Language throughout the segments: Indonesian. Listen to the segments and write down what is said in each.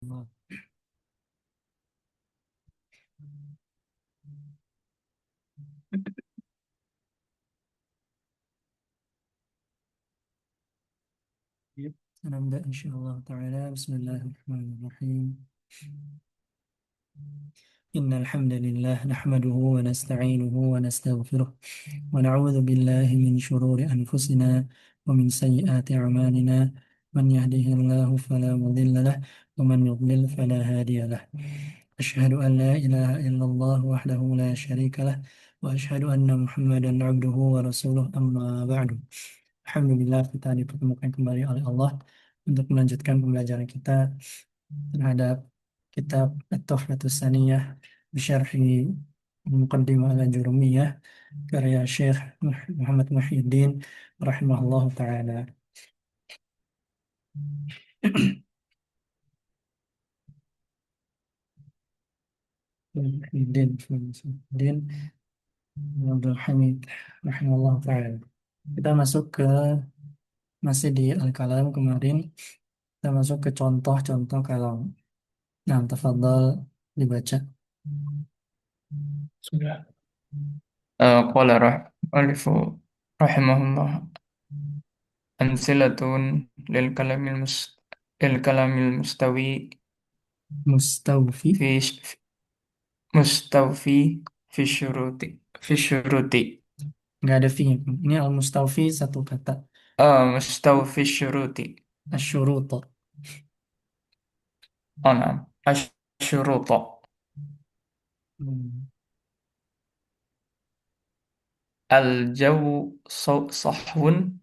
الله. نبدأ إن شاء الله تعالى. بسم الله الرحمن الرحيم. إن الحمد لله نحمده ونستعينه ونستغفره ونعوذ بالله من شرور أنفسنا ومن سيئات أعمالنا. من يهده الله فلا مضل له ومن يضلل فلا هادي له. أشهد أن لا إله إلا الله وحده لا شريك له وأشهد أن محمدا عبده ورسوله. أما بعد. Alhamdulillah kita dipertemukan kembali oleh Allah untuk melanjutkan pembelajaran kita terhadap kitab At-Tuhfatus Tsaniyah bisyarhi Muqaddimah al-Jurumiyah karya Syekh Muhammad Muhyiddin rahimahullah taala. Muhyiddin Abdul Hamid rahimahullah taala. Kita masuk ke masih di Al-Kalam kemarin. Kita masuk ke contoh-contoh kalam. Nah, tafadhal dibaca. Sudah. Qala alifu rahimahullah amsilatun lil kalamil mustawi Mustawfi. fi mustawfi fi syuruti Nggak ada fi. Ini al-mustawfi satu kata. mustawfi syuruti Asyuruto. onam asyuruto Hmm. al jawu sahwun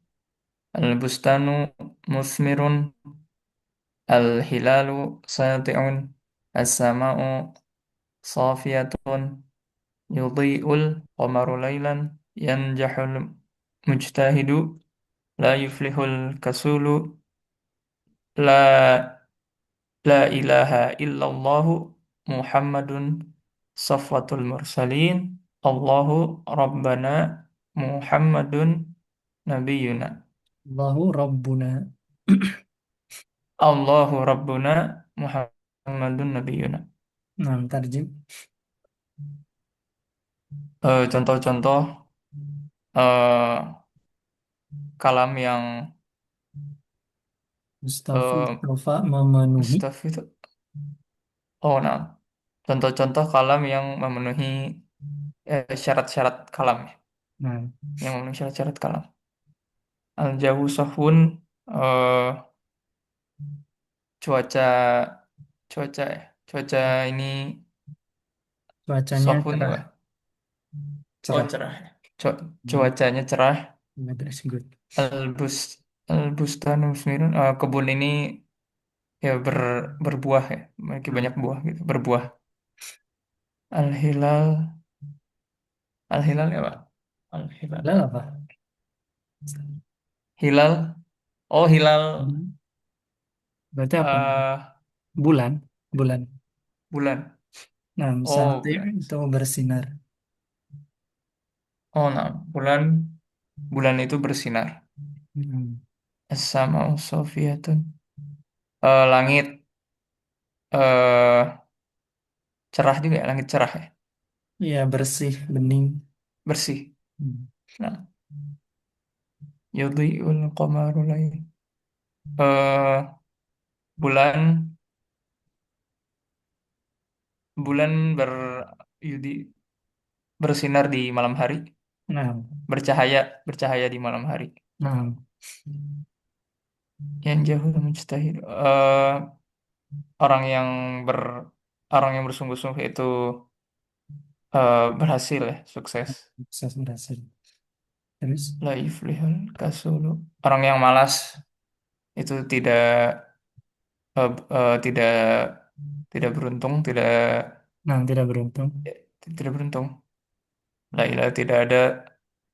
al bustanu musmirun al hilalu sati'un as sama'u safiyatun yudhi'ul qamaru laylan yanjahul mujtahidu la yuflihul kasulu la la ilaha illallahu Muhammadun safwatul mursalin Allahu Rabbana Muhammadun Nabiyuna Allahu Rabbuna. Allahu Rabbuna Muhammadun Nabiyuna. Nah, tarjim. Contoh-contoh eh, kalam yang Mustafi. eh, Mustafa memenuhi. mustafid. Oh, nah. Contoh-contoh kalam yang memenuhi syarat-syarat kalam ya. Nah, Yang memenuhi syarat-syarat kalam. Al-jawu sahwun eh, cuaca cuaca ya. Cuaca ini cuacanya sahwun cerah. apa? Oh, Cerah. cerah ya. Hmm. Cuacanya cerah. That's good. Al-bus Al-bustanu musmirun. Kebun ini ya berbuah ya. Memiliki Nah, banyak buah gitu, berbuah. Al-hilal Al-hilal ya, Pak? Al-hilal. hilal apa? Hilal. Oh, hilal Hmm. Berarti apa? eh Bulan. Bulan. bulan. Nah, Oh, sate bulan. itu bersinar. Oh, nah, bulan itu bersinar. Hmm. As-sama'u sofiyatun. Langit eh cerah juga ya, langit cerah ya, Iya, bersih, bening. bersih. Hmm. Nah, yudhi'ul qamaru lail. Eh bulan bulan yudi bersinar di malam hari, Nah, bercahaya bercahaya di malam hari. nah, Yang jauh mujtahid. Orang yang ber orang yang bersungguh-sungguh itu berhasil ya, sukses. sukses berhasil. Terus, La yuflihul kasulu. Orang yang malas itu tidak tidak beruntung, nah, tidak beruntung. tidak beruntung. La ilah tidak ada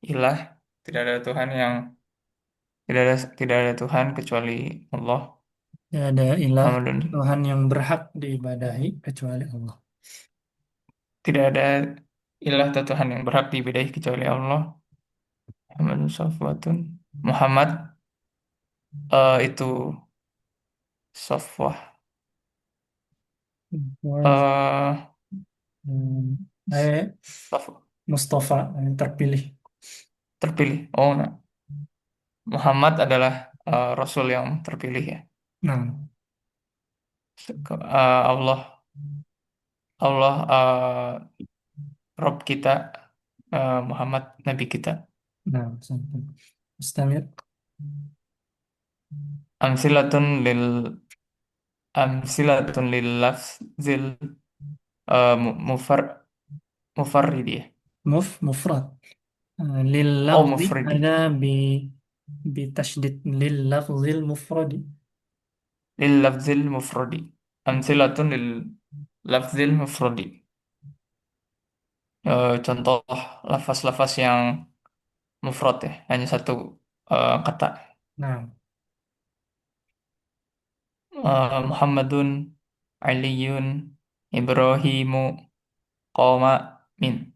ilah, tidak ada Tuhan yang tidak ada Tuhan kecuali Allah. Tidak ada ilah Muhammadun. Tuhan yang berhak diibadahi kecuali Allah. Tidak ada ilah atau Tuhan yang berhak diibadahi kecuali Allah. Muhammadun Safwatun. Muhammad itu Safwah. Was, eh eh, laf- Mustafa, terpilih. terpilih. Oh, nah. Muhammad adalah Rasul yang terpilih ya. Nah, Allah Allah Rob kita, Muhammad Nabi kita. nah, sampai. Mustamir. Amsilatun lil Amsilatun lil lafzil mufar mufarridi ya. Mufrad. Lil Oh, lafzi ada mufridi. bitasydid lil lafzil mufradi. Lil lafzil mufradi. Amsilatun lil lafzil mufradi. Contoh lafaz-lafaz yang mufrad ya, hanya satu kata. Nah, Muhammadun, Aliyun, Ibrahimu, Qoma, Min.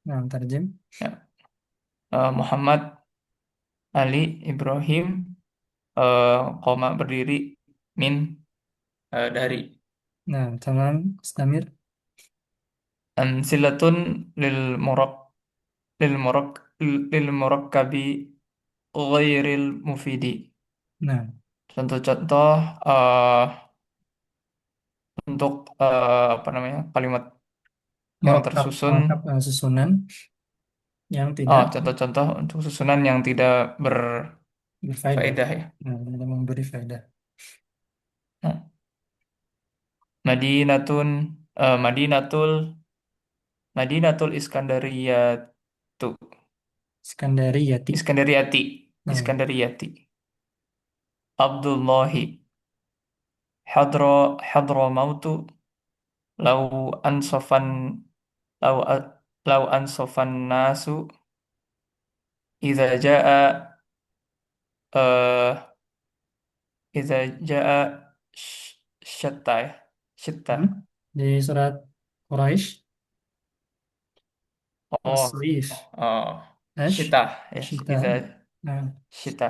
nah, terjem. Ya. Muhammad, Ali, Ibrahim, Qoma berdiri, Min dari. Nah, tamam. Mustamir. Amsilatun lil murab lil murab lil murakkabi ghairil mufidi. Nah, Contoh-contoh untuk apa namanya kalimat yang murakkab, tersusun. murakkab susunan yang Oh, tidak contoh-contoh untuk susunan yang tidak berfaedah. berfaedah ya. Nah, tidak memberi faedah. Nah, Madinatun, Madinatul, Madinatul Iskandariyatu, Skandariyati. Iskandariyati, Nah, Iskandariyati. Abdullahi, Hadramautu, lau ansofan, lau lau ansofan nasu, idza jaa, eh idza jaa syatta ya, syatta. hmm? Di surat Quraisy, Oh, As-Saif, oh, Ash, syita ya, Ashita. idza Nah, syita,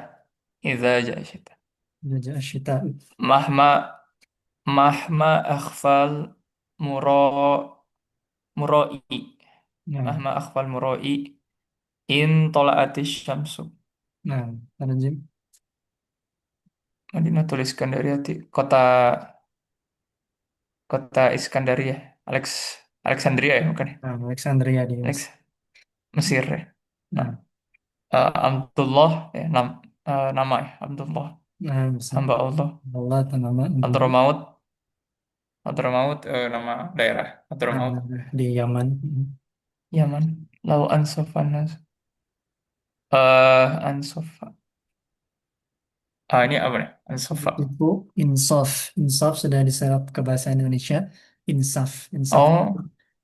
idza jaa syita. Jaja Ashita. Mahma mahma akhfal muro muroi, Nah, mahma akhfal muroi in tolaatis syamsu. nah, terjem. Madinatul Iskandariyati, kota kota Iskandaria, Alexandria ya bukan ya? Nah, Alexandria di Alex Mesir. Mesir ya. Nah, Nah, Abdullah ya, nama ya Abdullah, nah, bisa. hamba Allah. Allah tanama dulu. Hadramaut, Hadramaut nama daerah Nah, Hadramaut, di Yaman. Yaman. Lau ansofanas, ansofa. Ini apa nih? Ansofa. Itu insaf. Insaf sudah diserap ke bahasa Indonesia. Insaf. Insaf itu Oh,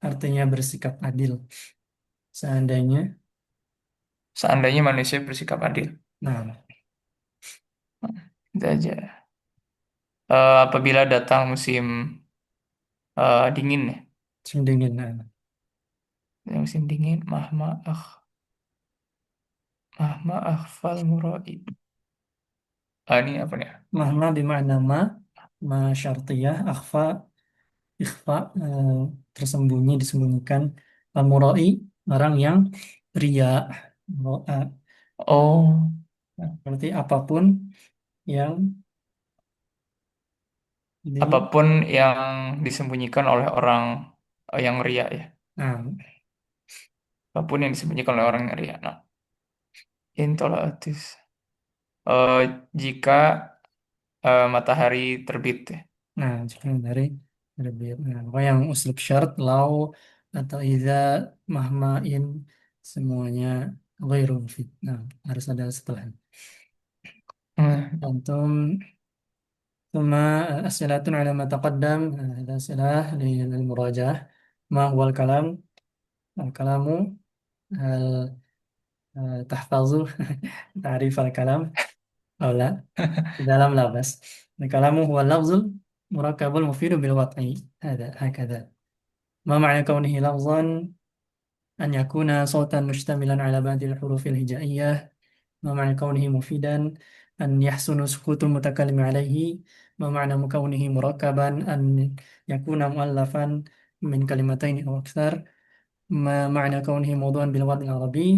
artinya bersikap adil. Seandainya, seandainya manusia bersikap adil. nah, Itu aja. Apabila datang musim dingin ya. sing dingin. Nah, Musim dingin, mahma akhfal murai. Ini apa nih? mahma bima'na ma syartiyah, akhfa, ikhfa, tersembunyi, disembunyikan. Al-murai, orang yang ria. Mura'a. Oh, Berarti apapun yang di, apapun yang disembunyikan oleh orang yang ria ya. nah, Apapun yang disembunyikan oleh orang yang ria. Nah, intolatis. Eh, jika matahari terbit ya. nah, jika dari terbit. Nah, apa yang uslub syarat, lau, atau iza, mahma, in, semuanya ghairu mufid. Nah, harus ada setelahnya. Hmm. Antum ثم أسئلة على ما تقدم. هذا أسئلة للمراجعة. ما هو الكلام؟ الكلام، هل تحفظ تعريف الكلام أو لا؟ إذا لم لا بس. الكلام هو اللفظ المركب المفيد بالوضع. هذا هكذا. ما معنى كونه لفظا؟ أن يكون صوتا مشتملا على بعض الحروف الهجائية. ما معنى كونه مفيدا؟ أن يحسن سكوت المتكلم عليه ما معنى كونه مركبا أن يكون مؤلفا من كلمتين أو أكثر. ما معنى كونه موضوعا بالوضع العربي.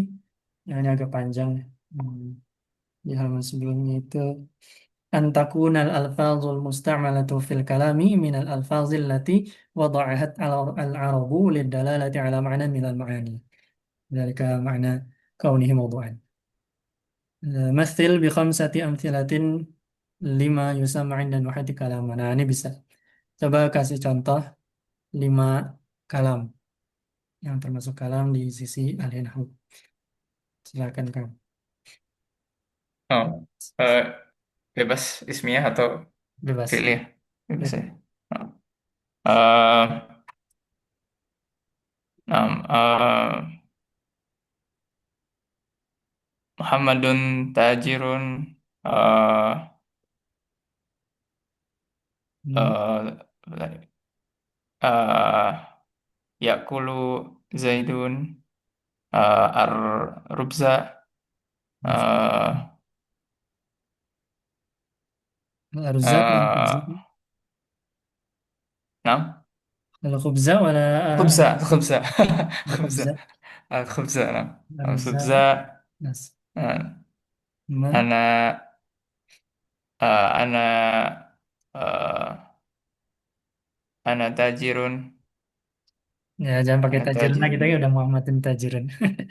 Ini agak panjang. Hmm, di halaman sebelumnya itu أن تكون الألفاظ المستعملة في الكلام من الألفاظ التي وضعها العرب للدلالة على معنى من المعاني. ذلك معنى كونه موضوعا. مثل بخمسة أمثلة lima yusama dan wahid kalam. Nah, ini bisa. Coba kasih contoh lima kalam yang termasuk kalam di sisi ahli nahwu. Silakan Kang. Oh, eh, bebas ismiyah atau Bebas. fi'liyah? Bebas ya. Bebas. Oh. Eh, Muhammadun tajirun, eh Hmm. eh eh, yakulu Zaidun, ar-rubza, eh Ruzak dan khubzah. eh nam Kalau khubzah wala khubza khubza khubza khubzah. khubza nam khubza. Ruzak. Nas. eh, Ma. ana ana eh, ana tajirun, Ya, jangan pakai ana tajirun lagi. Kita tajirun. udah Muhammadin tajirun.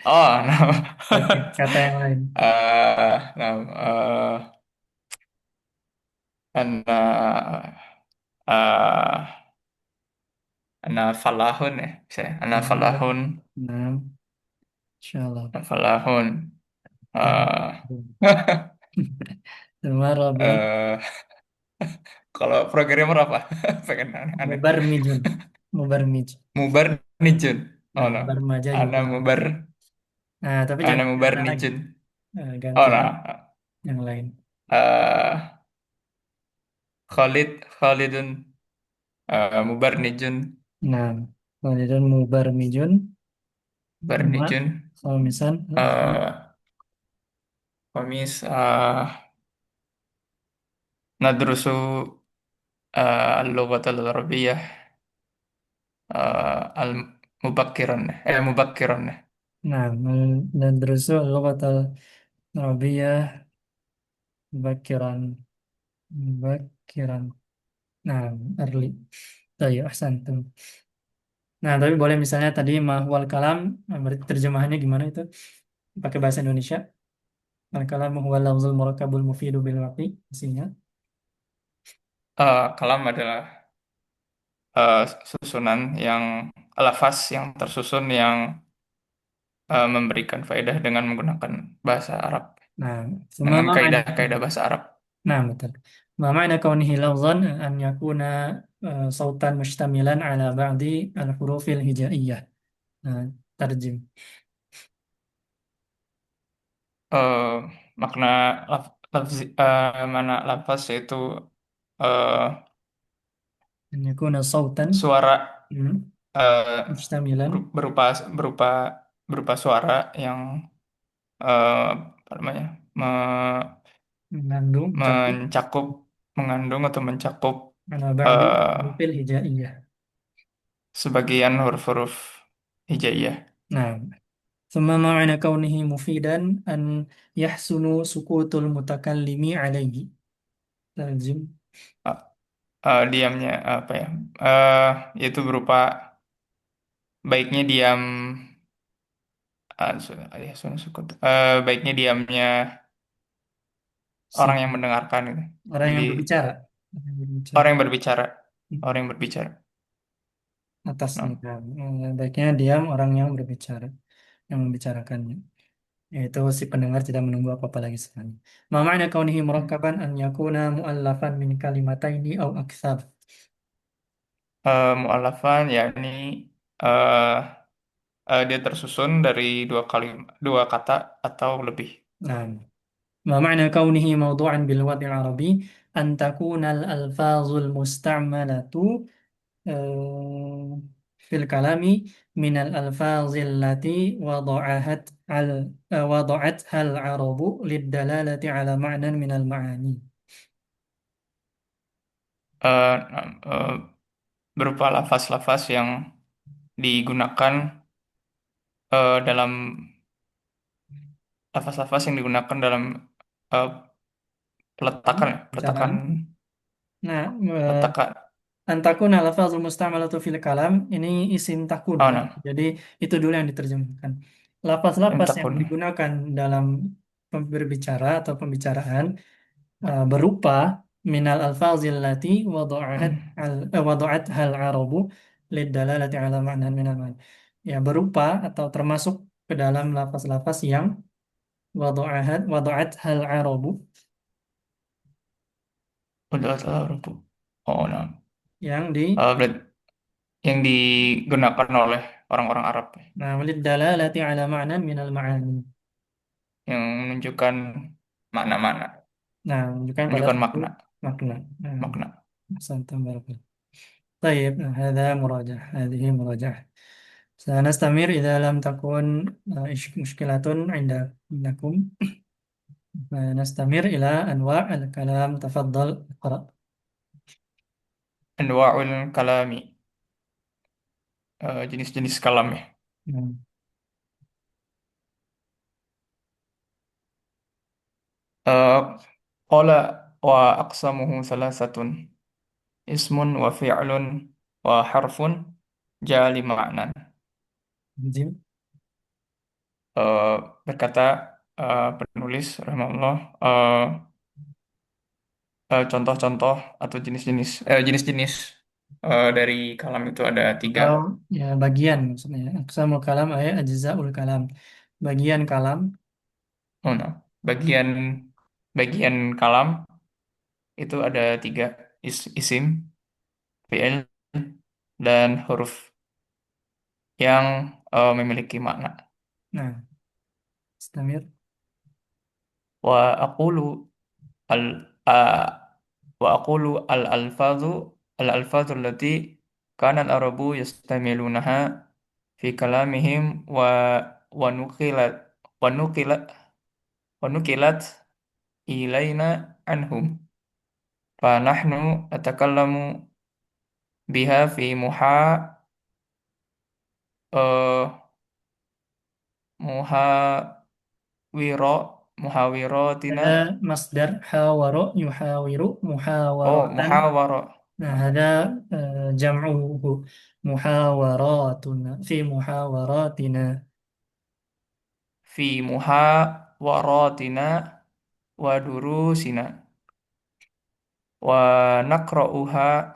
Oh, nama. Pakai kata yang lain. Nama. Ana uh, ana falahun ya, saya. Ana falahun, Nah, insyaallah. ana falahun. Uh, Marabun. eh, kalau programmer apa? Pengen aneh-aneh. Mubarmijun. Mubarmij. Mubar nijun. Oh Nah, no. Barmaja Ana juga. mubar, Nah, tapi ana jangan pakai mubar ana lagi. nijun. Ganti Oh no. yang lain. Eh Khalid, Khalidun, mubar nijun, Nah, kemudian Mubarmijun. mubar Ma. nijun. Kalau misal, Eh Komis, nadrusu, al-lughat al-arabiyyah, al-mubakkiran, mubakkiran. nah, nadrusu al-lughat al-arabiyyah bakiran. Bakiran. Nah, early. Tayo, ahsantum. Nah, tapi boleh misalnya tadi mahwal kalam, berarti terjemahannya gimana itu? Pakai bahasa Indonesia. Al-kalam huwa lafzul murakkabul mufidu bil waqi. Isinya. Kalam adalah susunan yang lafaz yang tersusun yang memberikan faedah dengan menggunakan bahasa Arab, Nah, semua dengan mana? kaidah-kaidah bahasa Arab. نعم بالتالي ما معنى كونه لفظا أن يكون صوتا مشتملا على بعض الحروف الهجائية. ترجم. Eh, Makna mana lafaz yaitu eh, أن يكون صوتا suara, مم، eh, مشتملا berupa berupa berupa suara yang apa namanya, mengandung mencakup mencakup, mengandung atau mencakup على بعض eh, الحروف الهجائية. sebagian huruf-huruf hijaiyah. نعم. ثم ما معنى كونه مفيدا أن يحسن سكوت المتكلم عليه. ترجم. Eh, Diamnya apa ya? Eh, Yaitu berupa baiknya diam, baiknya diamnya Si orang yang mendengarkan gitu. orang Jadi yang berbicara. Orang yang berbicara. orang yang berbicara, orang yang berbicara. Atasnya. Nah, Nah, baiknya diam orang yang berbicara, yang membicarakannya. Yaitu si pendengar tidak menunggu apa-apa lagi sebenarnya. Ma ma'na kaunihi murakkaban an yakuna mu'allafan min kalimataini au aktsar. mu'allafan yakni eh dia tersusun dari dua kata atau lebih. Nah, ma ma'na kaunihi mawdu'an bil wad'i arabi an takuna al alfazul musta'malatu fil kalami min al alfazil lati wada'ahat al wada'at al arabu lid dalalati ala ma'nan min al ma'ani. eh, eh, berupa lafaz-lafaz yang digunakan dalam lafaz-lafaz yang digunakan dalam eh, peletakan ya, peletakan Bicaraan. Nah, peletakan. antakun lafazul mustamalatu fil kalam ini isim takun Oh ya. no, Jadi itu dulu yang diterjemahkan. yang Lafaz-lafaz yang takun. digunakan dalam berbicara atau pembicaraan berupa minal alfazil lati Hmm. wadu'at hal arabu lidalalati ala ma'nan minal ma'an. Ya berupa atau termasuk ke dalam lafaz-lafaz yang wadu'at hal arabu Udah tahu rupu. Oh no. yang di Yang digunakan oleh orang-orang Arab ya, nah lidalalati ala ma'nan minal ma'ani. yang menunjukkan makna-makna, Nah, menunjukkan pada menunjukkan satu makna, makna. Nah, makna. أحسنتم بارك الله. طيب هذا مراجعة هذه مراجعة. سنستمر إذا لم تكن مشكلة عندكم. نستمر إلى أنواع الكلام. تفضل اقرأ. Anwa'ul kalami, jenis-jenis kalam ya. نعم. Eh, Qala wa aqsamuhu salasatun, ismun wa fi'lun wa harfun jali ma'nan. جيم. Eh, Berkata penulis rahimahullah, eh, contoh-contoh atau jenis-jenis dari kalam itu ada tiga. Atau ya bagian maksudnya. Aqsamul kalam ayat ajza'ul kalam. Bagian kalam. Oh, no. Bagian bagian kalam itu ada tiga, isim, fi'il, dan huruf yang memiliki makna. Nah, istamir. Wa aqulu al a- wa aqulu al alfazu allati kana al arabu yastamilunaha fi kalamihim wa nuqilat wa nuqilat wa nuqilat ilaina anhum fa nahnu natakallamu biha fi eh, muhawiro muhawiratina. هذا مصدر حاور يحاور Oh, محاورة. muhawara. هذا جمعه محاوراتنا في محاوراتنا. Fi muhawaratina wa durusina wa naqra'uha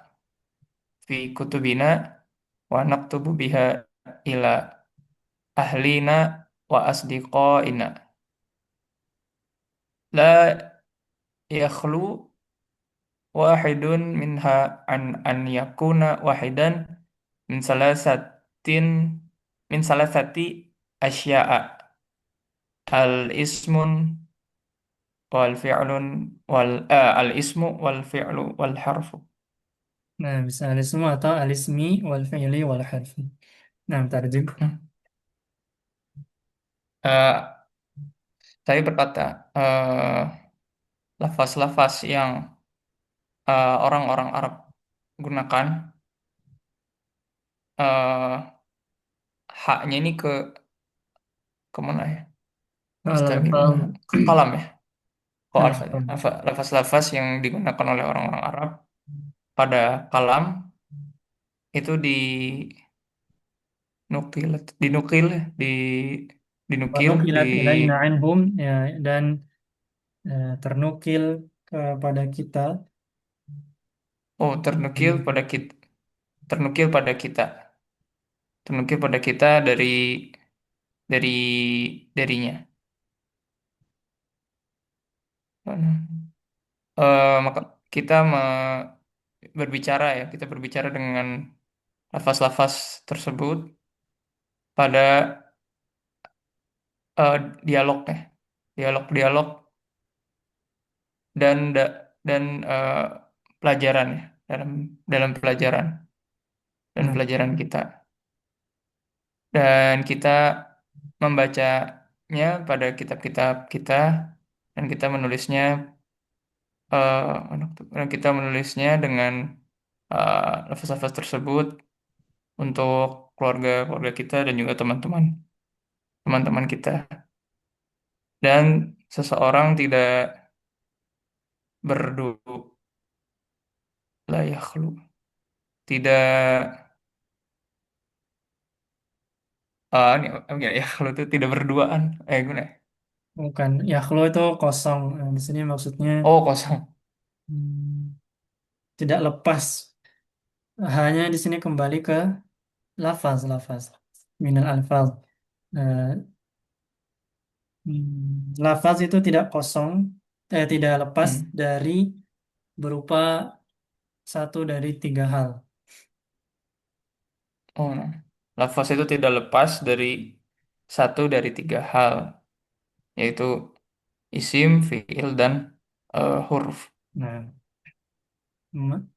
fi kutubina wa naktubu biha ila ahlina wa asdiqaina la yakhlu wahidun minha an yakuna wahidan min salasatin min salasati asya'a al ismun wal fi'lun al ismu wal fi'lu wal harfu. نعم بس الاسم atau الاسم والفعل والحرف. نعم ترجم. Hmm. Eh, saya berkata, eh, lafaz-lafaz yang orang-orang Arab gunakan, eh, haknya ini ke mana ya? الألفاظ. Yastamiluna ke kalam ya. Kok alfa ya? الألفاظ. Lafaz-lafaz yang digunakan oleh orang-orang Arab pada kalam itu dinukil, dinukil di ونقلت إلينا عنهم ya, dan ternukil kepada kita. oh ternukil pada kita, ternukil pada kita dari darinya. Maka kita berbicara ya, kita berbicara dengan lafaz-lafaz tersebut pada eh, dialog ya, dialog-dialog dan dan pelajaran ya, dalam pelajaran dan Nah, pelajaran kita, dan kita membacanya pada kitab-kitab kita dan kita menulisnya dan kita menulisnya dengan lafaz-lafaz tersebut untuk keluarga-keluarga kita dan juga teman-teman kita. Dan seseorang tidak berdu la yakhlu, tidak ini yakhlu itu tidak berduaan. Gimana ya? Bukan, yakhlu itu kosong. Di sini maksudnya Oh, kosong. tidak lepas. Hanya di sini kembali ke lafaz. Minal alfaz. Eh, Lafaz itu tidak kosong, tidak lepas Hmm. dari berupa satu dari tiga hal. Oh, nah. Lafaz itu tidak lepas dari satu dari tiga hal, yaitu isim, fiil, dan huruf. Nah, mm,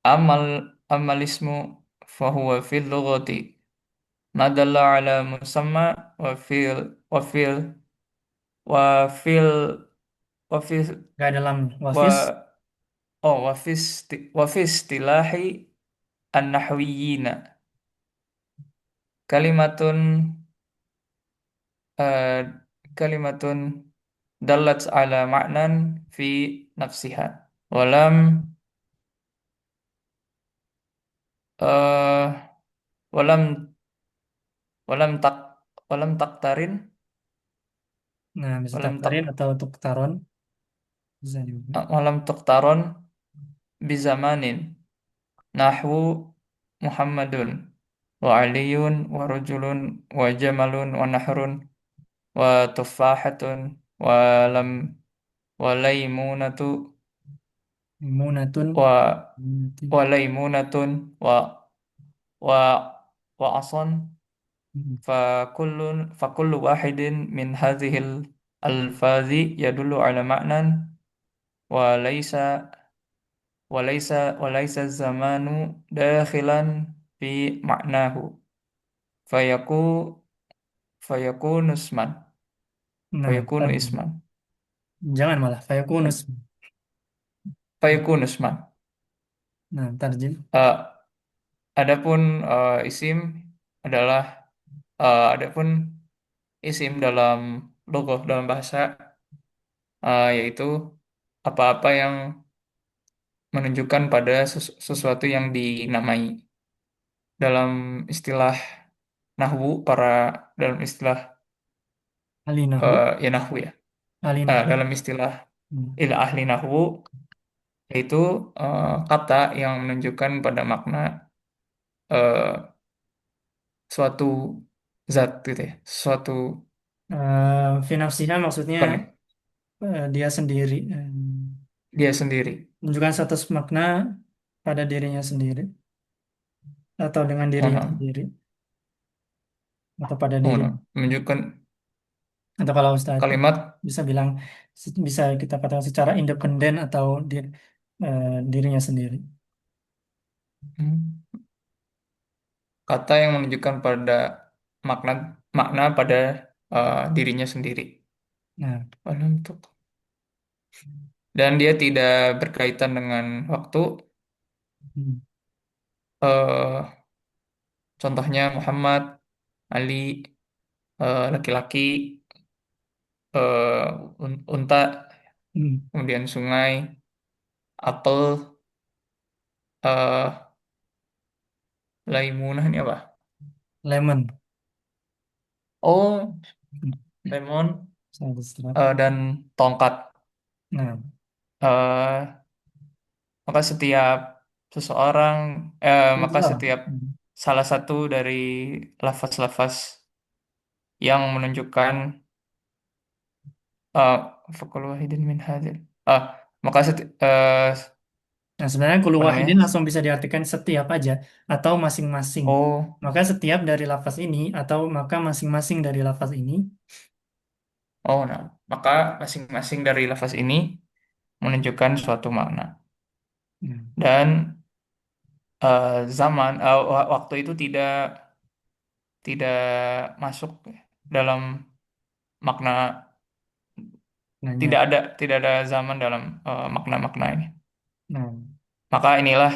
Amal amalismu fahuwa fil lughati madalla ala musamma wa fil wa fil wa fil wa fil gak ada lam wafis. wa oh wa fi istilahi an-nahwiyina kalimatun eh, kalimatun dallat ala ma'nan fi nafsiha walam eh walam walam tak walam taktarin Nah, bisa walam tak taktarin atau tuktaron. Bisa juga. walam taktaron bizamanin nahwu Muhammadun wa Aliyun wa rajulun wa jamalun wa nahrun wa tuffahatun wa lam wa laimunatu Munatun. wa Munatin. wa laimunatun wa wa ason fakullu wahidin min hadhil alfazi yadullu ala ma'nan wa laysa wa laysa zamanu dakhilan fi ma'nahu fayaku fayakunu isman Nah, fayakunu isman jangan malah fayakunus. fayakunu isman. Nah, tarjim. Eh, adapun isim adalah adapun isim dalam logoh dalam bahasa yaitu apa-apa yang menunjukkan pada sesuatu yang dinamai dalam istilah nahwu dalam istilah Alinahu. ya nahwu ya. Alinahu. Dalam istilah Hmm. ahli nahwu yaitu kata yang menunjukkan pada makna eh, suatu zat gitu ya, suatu Fi nafsiha maksudnya apa nih, dia sendiri. dia sendiri. Menunjukkan status makna pada dirinya sendiri. Atau dengan Oh, dirinya no. sendiri. Atau pada Oh, diri. no. Menunjukkan Atau kalau Ustaz kalimat bisa bilang, bisa kita katakan secara independen atau dirinya sendiri. hmm, kata yang menunjukkan pada makna makna pada dirinya sendiri. Nah, Untuk dan dia tidak berkaitan dengan waktu. hmm, eh, Contohnya Muhammad, Ali, laki-laki, unta, hmm. kemudian sungai, apel, eh, laimunah ini apa? Lemon. Oh, Hmm. lemon, Sangat serat. dan tongkat. Nah, Eh, maka setiap seseorang, maka itulah. setiap salah satu dari lafaz-lafaz yang menunjukkan uh, fakul wahidin min hadil. Ah, maka Nah, sebenarnya kulu apa namanya? wahidin langsung bisa diartikan setiap aja atau masing-masing. Oh, Maka setiap dari lafaz ini atau maka masing-masing dari lafaz ini. nah, maka masing-masing dari lafaz ini menunjukkan suatu makna. Hmm. Dan waktu itu tidak tidak masuk dalam makna Nanya. tidak ada zaman dalam makna-makna ini. Nah, Maka inilah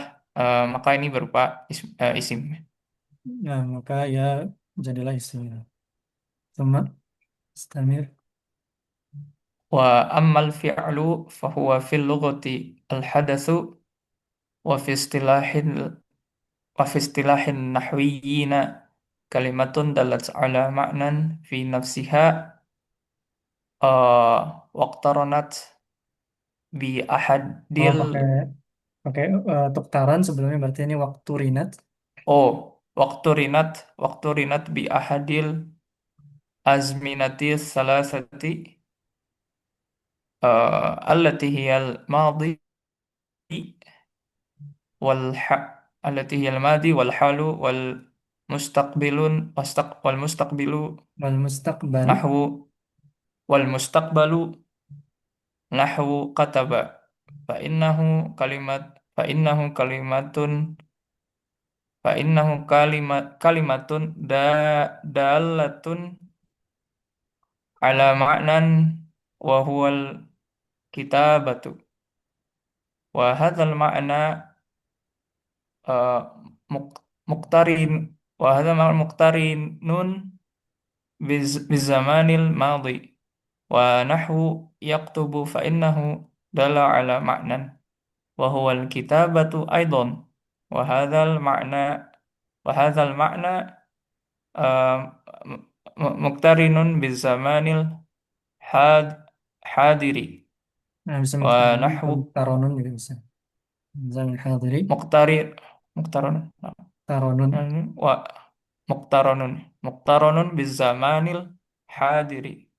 maka ini berupa isim. nah maka ya jadilah isim. Sama istamir. Wa ammal fi'lu fahuwa fil lughati al hadatsu wa fi istilahin wa fi istilahin nahwiyyina kalimatun dalat ala ma'nan fi nafsiha waqtaranat bi Oh, ahadil pakai pakai tuktaran sebelumnya berarti ini waktu rinat. oh waqtu rinat bi ahadil azminati salasati allati hiya al madi wal allati hiya al madi wal halu wal mustaqbilun wal mustaqbilu Wal mustaqbal. nahwu wal mustaqbalu nahwu kataba fa innahu kalimat fa innahu kalimatun fa innahu kalimatun dalatun ala ma'nan wa huwal kitabatu wa hadzal ma'na uh, muqtarin wa hadzal ma'na muqtarinun biz zamanil madi wa nahwu yaktubu fa innahu dala ala ma'nan wa huwal kitabatu aidan wa hadzal ma'na wa hadzal ma'na uh, muqtarinun biz zamanil had hadiri Nah, bisa wa muktarin atau nahwu muktaronun juga bisa. Zaman hadiri, muqtarir muqtarun taronun. wa muqtaranun muqtaranun biz zamanil hadiri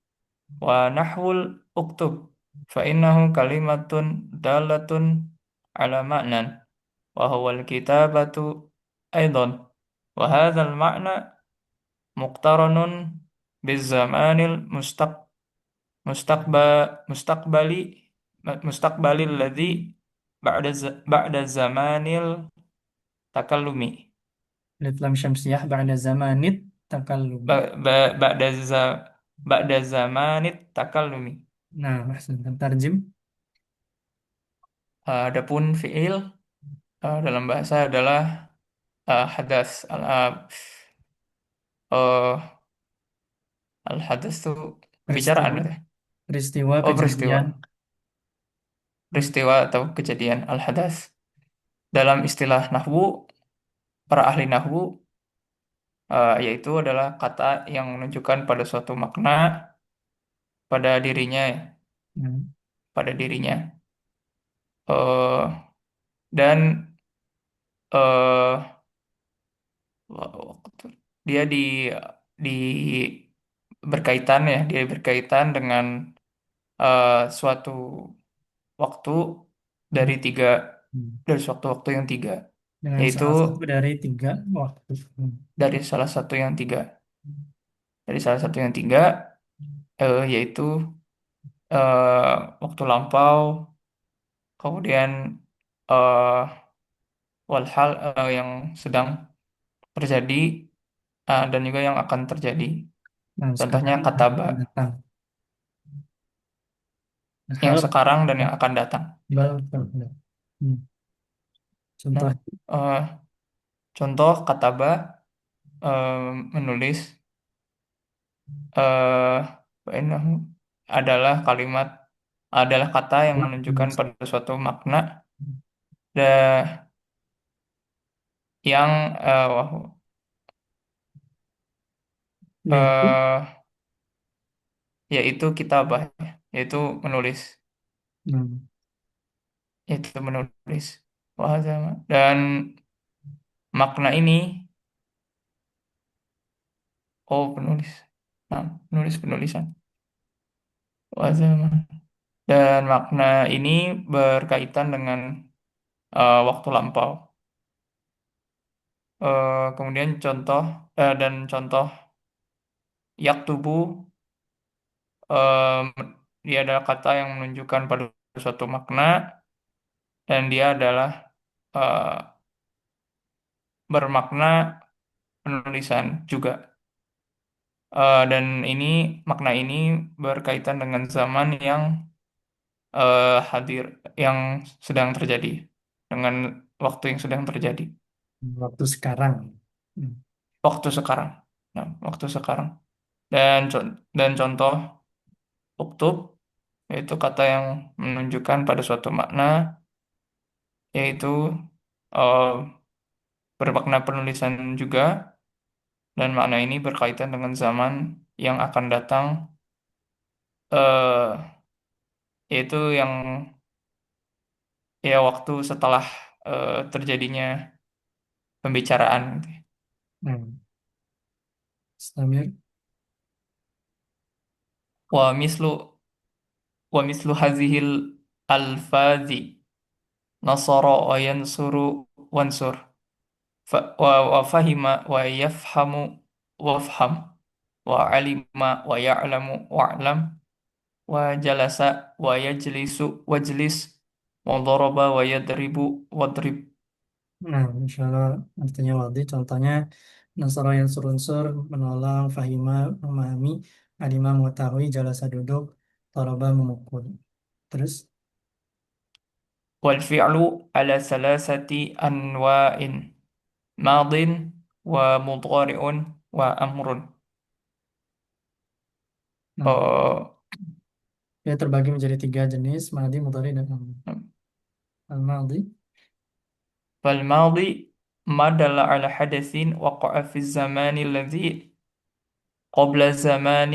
wa nahwul uktub fa innahu kalimatun dalatun ala ma'nan wa huwa al-kitabatu aidan wa hadzal ma'na muqtaranun biz zamanil mustaqbali mustaqbalil ladzi ba'da zamanil takallumi Alif lam syamsiyah ba'da zamanit takallumi. ba'da ba'da zamanit takallumi. Nah, maksud tarjim. Adapun fiil dalam bahasa adalah hadas uh, al hadas itu pembicaraan Peristiwa, gitu ya. peristiwa Oh, kejadian. peristiwa atau kejadian al hadas dalam istilah nahwu, para ahli nahwu yaitu adalah kata yang menunjukkan pada suatu makna pada dirinya, Hmm. pada dirinya. Eh, dan eh dia di berkaitan ya, dia berkaitan dengan suatu waktu Hmm. dari tiga Hmm. dari suatu waktu yang tiga, Dengan yaitu salah satu dari tiga waktu. Hmm. dari salah satu yang tiga, dari salah satu yang tiga, yaitu waktu lampau, kemudian eh walhal yang sedang terjadi dan juga yang akan terjadi. Nah, Contohnya sekarang kataba, akan datang. yang Hal sekarang dan yang akan datang. bal Hmm. Nah, Contoh. eh, contoh kataba eh, menulis eh bainahu adalah kalimat adalah kata yang menunjukkan pada suatu makna dan yang Yaitu. eh, yaitu kitabah, yaitu menulis, Hmm. yaitu menulis. Dan makna ini penulis. Nah, penulisan. Wazama. Dan makna ini berkaitan dengan waktu lampau. Kemudian dan contoh yaktubu em, dia adalah kata yang menunjukkan pada suatu makna dan dia adalah eh, bermakna penulisan juga. Dan ini makna ini berkaitan dengan zaman yang hadir, yang sedang terjadi, dengan waktu yang sedang terjadi, Waktu sekarang. Hmm. waktu sekarang. Nah, waktu sekarang. Dan contoh uktub yaitu kata yang menunjukkan pada suatu makna, yaitu eh, bermakna penulisan juga, dan makna ini berkaitan dengan zaman yang akan datang, eh, yaitu yang ya waktu setelah terjadinya pembicaraan gitu. Nah, Islamir. Wa mislu wa mislu hazihil alfazi nasara wa yansuru wansur wa fahima wa yafhamu wafham wa alima wa ya'lamu wa'lam wa jalasa wa yajlisu wajlis wa daraba wa yadribu wadrib. Nah, insya Allah artinya wadi. Contohnya Nasara yang unsur menolong, fahima memahami, alima mengetahui, jalasa duduk, toroba memukul. Terus, Wal fi'lu ala salasati anwa'in madin wa mudhari'un wa amrun. nah, Oh, dia terbagi menjadi tiga jenis, madi, mudhari, dan amr. Al-madi, فالماضي ما دل على حدث وقع في الزمان الذي قبل زمان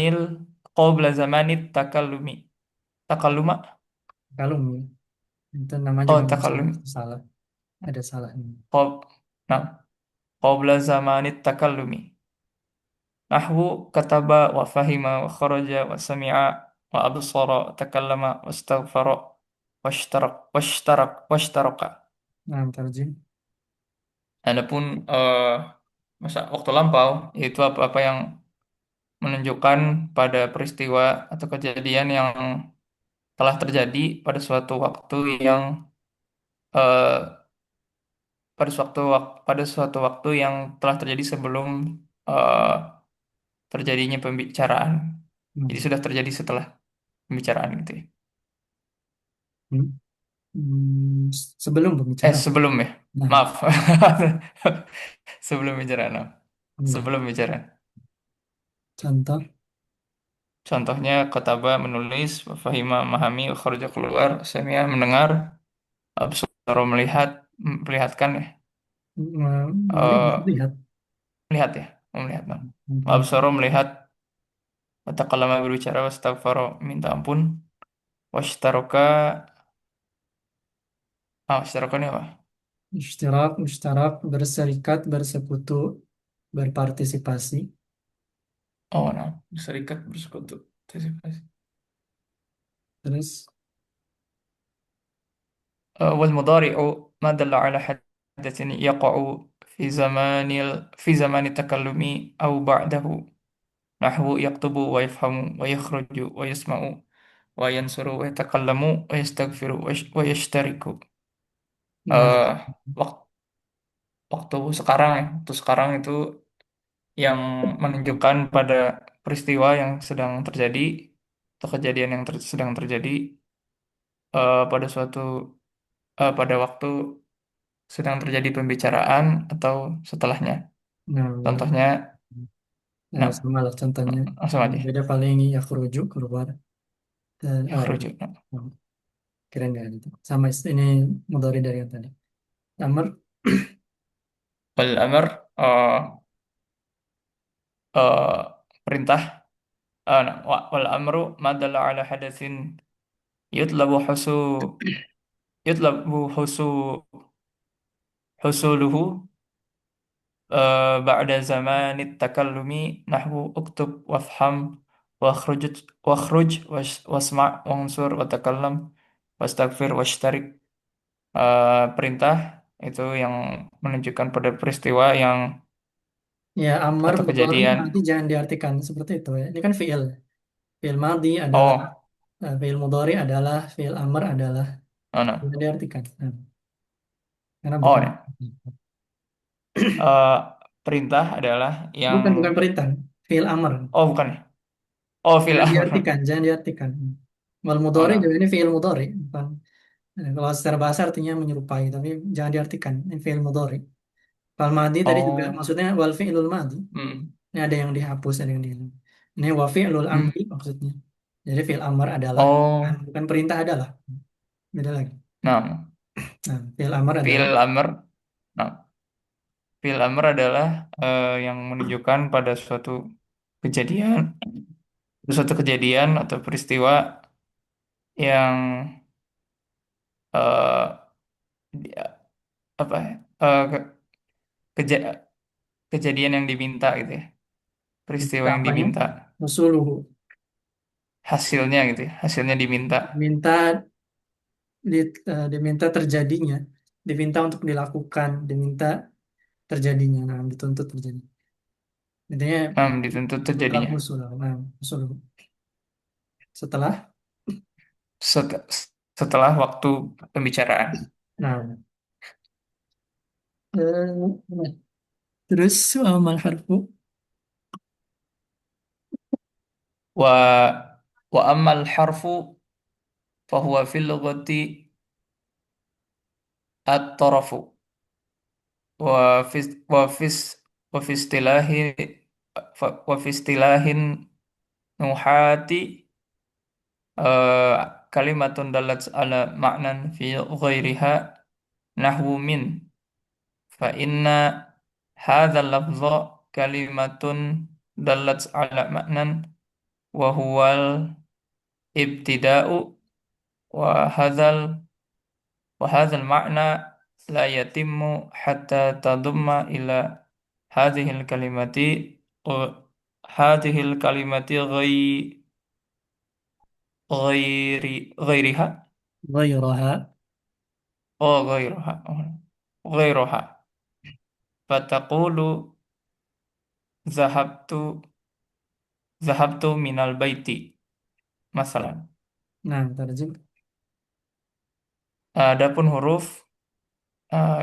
قبل زمان التكلم تكلم kalung. Itu nama juga masalah, تكلم salah. Ada salahnya. قب... نعم قبل زمان التكلم نحو كتب وفهم وخرج وسمع وأبصر وتكلم واستغفر واشترك. Nah, tarjim. Adapun masa waktu lampau yaitu apa-apa yang menunjukkan pada peristiwa atau kejadian yang telah terjadi pada suatu waktu yang eh, pada suatu waktu yang telah terjadi sebelum eh, terjadinya pembicaraan. Jadi Hmm. sudah terjadi setelah pembicaraan gitu ya. Hmm. Sebelum pembicaraan. Sebelum ya. Nah, Maaf. Sebelum bicara. No. nah, Sebelum bicara. contoh. Contohnya kataba menulis, fahima memahami, kharaja keluar, sami'a mendengar, absara melihat, memperlihatkan ya. Melihat, Eh, lihat. Melihat ya, melihat. No. Mungkin. Absara melihat, watakallama berbicara, wastaghfara minta ampun, washtaroka, washtaroka ini apa? Mustarak, berserikat, bersekutu, berpartisipasi. Oh, no. Berserikat, bersekutu, partisipasi. Terus, والمضارع ما دل على حدث يقع في زمان التكلم أو بعده نحو يكتب ويفهم ويخرج ويسمع وينصر ويتكلم ويستغفر ويشترك. nah, Waktu waktu sekarang itu yang menunjukkan pada peristiwa yang sedang terjadi atau kejadian yang sedang terjadi pada pada waktu sedang terjadi pembicaraan atau setelahnya. nah, Contohnya, nah, sama lah contohnya. langsung aja. Beda paling yakhruju keluar. Dan, Ikhruju. Nah. keren nggak gitu. Sama ini mudhari dari yang tadi. Amr, Wal amr eh, perintah. Nah, wal amru madalla ala hadatsin yutlabu husu yutlabu husuluhu ba'da zamanit takallumi nahwu uktub wafham wakhruj wakhruj wasma' wansur watakallam wastaghfir washtarik. Perintah itu yang menunjukkan pada peristiwa yang ya Amr, atau mudhari kejadian. nanti jangan diartikan seperti itu ya. Ini kan fi'il. Fi'il madhi adalah, Oh, fi'il mudhari adalah, fi'il amr adalah. oh no. Jangan diartikan. Nah, karena Oh, bukan. no. Eh, Perintah adalah yang Bukan perintah. Fi'il amr. Oh, bukan ya. Oh, fil Jangan amr. diartikan, jangan diartikan. Wal Oh, mudhari juga no. ini fi'il mudhari, bukan. Kalau secara bahasa artinya menyerupai, tapi jangan diartikan. Ini fi'il mudhari. Fal madi tadi juga Oh. maksudnya wal fi'lul madi. Hmm. Ini ada yang dihapus, ada yang dihilang. Ini wa fi'lul Hmm. amri maksudnya. Jadi fi'il amr adalah, Oh. bukan perintah adalah. Beda lagi. Nah, Nah, fi'il amr adalah, fil amr. Nah, fil amr adalah yang menunjukkan pada kejadian, suatu kejadian atau peristiwa yang eh, di- apa ya, keja- kejadian yang diminta gitu ya, peristiwa minta yang apanya? diminta, Rasuluhu. hasilnya gitu ya, hasilnya diminta. Minta diminta terjadinya, diminta untuk dilakukan, diminta terjadinya, nah dituntut terjadi. Intinya Dituntut bukan terjadinya. usul, nah usul. Setelah, Set- Setelah waktu pembicaraan. nah terus mal harfu Wa wa ammal harfu fahuwa fil lughati at-tarafu wa fi wa fis wa fi istilahi wa fi istilahin nuhati eh, kalimatun dalat ala ma'nan fi ghairiha nahwu min fa inna hadzal lafza kalimatun dalat ala ma'nan wa huwal ibtida'u wa hadzal وهذا المعنى لا يتم حتى تضم إلى هذه الكلمات هذه الكلمات غيرها غيرها. أو غيرها فتقول ذهبت ذهبت من البيت مثلا. Nah, terjem Adapun huruf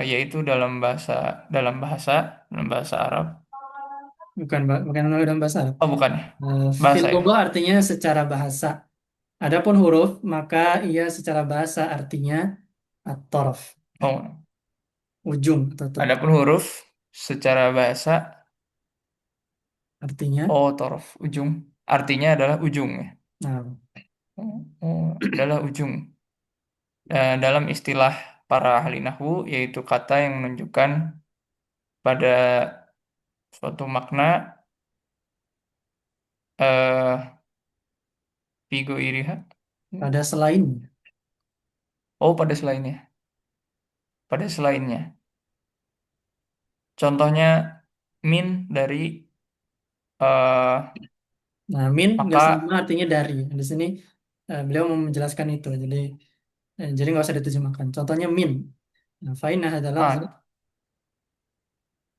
yaitu dalam bahasa dalam bahasa Arab. bukan dalam bahasa Arab. Oh, bukan ya. Fil Bahasa ya. lugha artinya secara bahasa. Adapun huruf, maka ia secara bahasa artinya at-taraf, Oh, ujung atau tepi. adapun huruf secara bahasa. Artinya, Oh, torof, ujung. Artinya adalah ujung ya. nah, Adalah ujung. Dalam istilah para ahli nahwu, yaitu kata yang menunjukkan pada suatu makna eh figo iriha. pada selainnya. Oh, pada selainnya. Pada selainnya. Contohnya min dari eh Nah, min nggak sama maka artinya dari. Di sini beliau mau menjelaskan itu. Jadi nggak usah diterjemahkan. Contohnya min. Nah, fainah adalah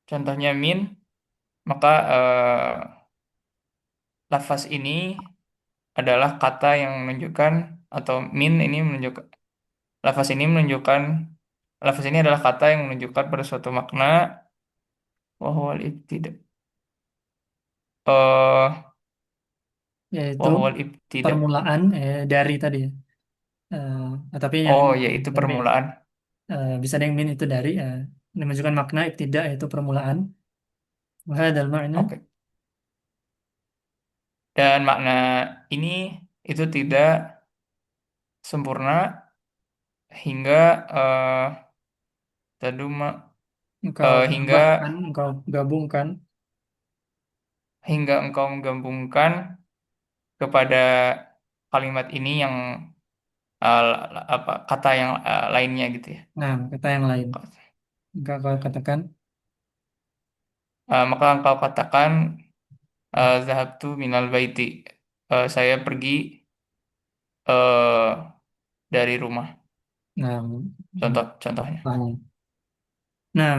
contohnya min maka lafaz ini adalah kata yang menunjukkan atau min ini menunjukkan lafaz ini menunjukkan lafaz ini adalah kata yang menunjukkan pada suatu makna wahwal ibtida eh yaitu wahwal ibtida permulaan dari tadi ya. Tapi yang oh ini yaitu bukan min. permulaan. Bisa ada yang min itu dari menunjukkan makna ibtida yaitu permulaan. Wahadal makna. Oke, dan makna ini itu tidak sempurna hingga taduma Engkau hingga tambahkan, engkau gabungkan. engkau menggabungkan kepada kalimat ini yang apa kata yang lainnya gitu ya. Nah, kata yang lain. Engkau kau katakan, Maka engkau katakan zahabtu minal baiti. Saya pergi eh, dari rumah. nah, Contohnya. paham. Nah,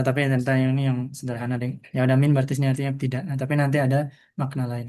tapi tentang yang ini yang sederhana deh. Ya udah min berarti ini artinya tidak. Nah, tapi nanti ada makna lain.